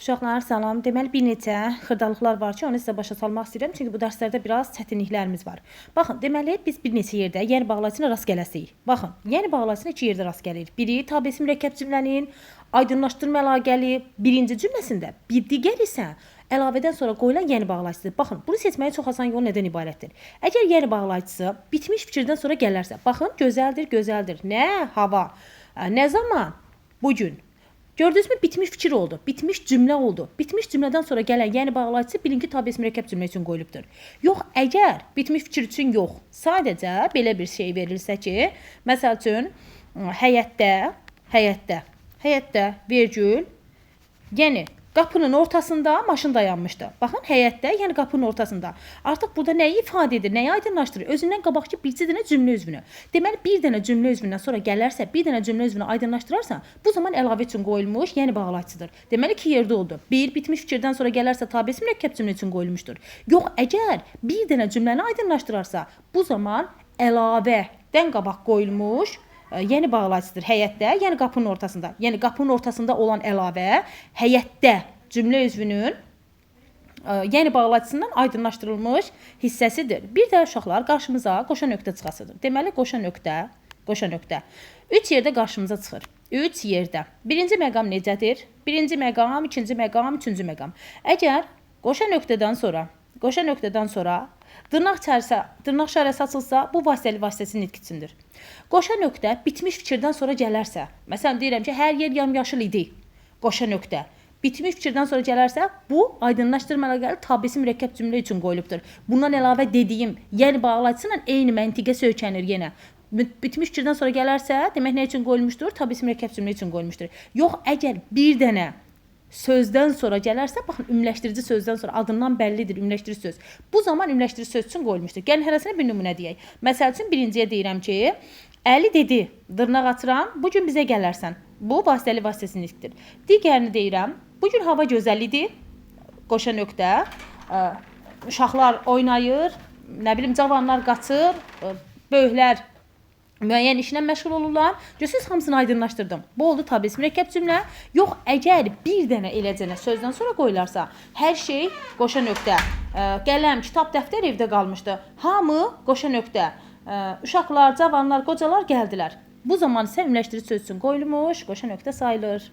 Uşaqlar, salam. Deməli, bir neçə xırdalıqlar var ki, onu sizə başa salmaq istəyirəm. Çünki bu dərslərdə biraz çətinliklərimiz var. Baxın, deməli, biz bir neçə yerdə yəni bağlacına rast gələsiyik. Baxın, yəni bağlacına iki yerdə rast gəlirik. Biri tabesi mürəkkəb cümlənin aydınlaşdırma əlaqəli birinci cümləsində, bir digər isə əlavədən sonra qoyulan yəni bağlacısıdır. Baxın, bunu seçməyin çox asan yolu nədən ibarətdir? Əgər yəni bağlacısı bitmiş fikirdən sonra gələrsə, baxın, gözəldir, gözəldir. Nə? Hava. Nə zaman? Bugün. Gördünüzmü? Bitmiş fikir oldu. Bitmiş cümlə oldu. Bitmiş cümlədən sonra gələn yəni bağlacısı bilin ki, tabesi mürəkkəb cümlə üçün qoyulubdur. Yox, əgər bitmiş fikir üçün yox, sadəcə belə bir şey verilsə ki, məsəl üçün həyətdə vergül, yəni qapının ortasında maşın dayanmışdı. Baxın, həyətdə, yəni qapının ortasında. Artıq burada nəyi ifadə edir, nəyi aydınlaşdırır? Özündən qabaqki bircə dənə cümlə üzvünü. Deməli, bir dənə cümlə üzvündən sonra gələrsə, bir dənə cümlə üzvünü aydınlaşdırarsa, bu zaman əlavə üçün qoyulmuş, yəni bağlacısıdır. Deməli, iki yerdə oldu. Bir, bitmiş fikirdən sonra gələrsə, tabesi mürəkkəb cümlə üçün qoyulmuşdur. Yox, əgər bir dənə cümləni aydınlaşdırarsa, bu zaman əlavədən qabaq qoyulmuş, yəni bağlacısıdır həyətdə, yəni qapının ortasında. Yəni qapının ortasında olan əlavə həyətdə cümlə üzvünün yəni bağlacısından aydınlaşdırılmış hissəsidir. Bir də uşaqlar qarşımıza qoşa nöqtə çıxasıdır. Deməli qoşa nöqtə. 3 yerdə qarşımıza çıxır. 3 yerdə. Birinci məqam necədir? Birinci məqam, ikinci məqam, üçüncü məqam. Əgər qoşa nöqtədən sonra dırnaq işarəsi açılsa, bu vasitəsi nitq üçündür. Qoşa nöqtə bitmiş fikirdən sonra gələrsə, məsələn deyirəm ki, hər yer yamyaşıl idi. Qoşa nöqtə. Bitmiş fikirdən sonra gələrsə, bu aydınlaşdırma əlaqəli tabesi mürəkkəb cümlə üçün qoyulubdur. Bundan əlavə dediyim, yəni bağlacısı ilə eyni məntiqə söykənir yenə. Bitmiş fikirdən sonra gələrsə, demək nə üçün qoyulmuşdur? Tabesi mürəkkəb cümlə üçün qoyulmuşdur. Yox, əgər bir dənə sözdən sonra gələrsə, baxın, ümləşdirici sözdən sonra adından bəllidir ümləşdirici söz. Bu zaman ümləşdirici söz üçün qoyulmuşdur. Gəlin hərəsinə bir nümunə deyək. Məsəl üçün birinciyə deyirəm ki, Əli dedi, dırnaq açıram, bugün bizə gələrsən. Bu vasitəsi nitqdir. Digərini deyirəm, bugün hava gözəl idi. Qoşa nöqtə. Uşaqlar oynayır, nə bilim, cavanlar qaçır, böyüklər müəyyən işlə məşğul olurlar. Görürsünüz, hamısını aydınlaşdırdım. Bu oldu tabesi mürəkkəb cümlə. Yox, əgər bir dənə eləcənə sözdən sonra qoyularsa, hər şey qoşa nöqtə. Qələm, kitab, dəftər evdə qalmışdı. Hamı qoşa nöqtə. Uşaqlar, cavanlar, qocalar gəldilər. Bu zaman isə ümləşdirici söz üçün qoyulmuş qoşa nöqtə sayılır.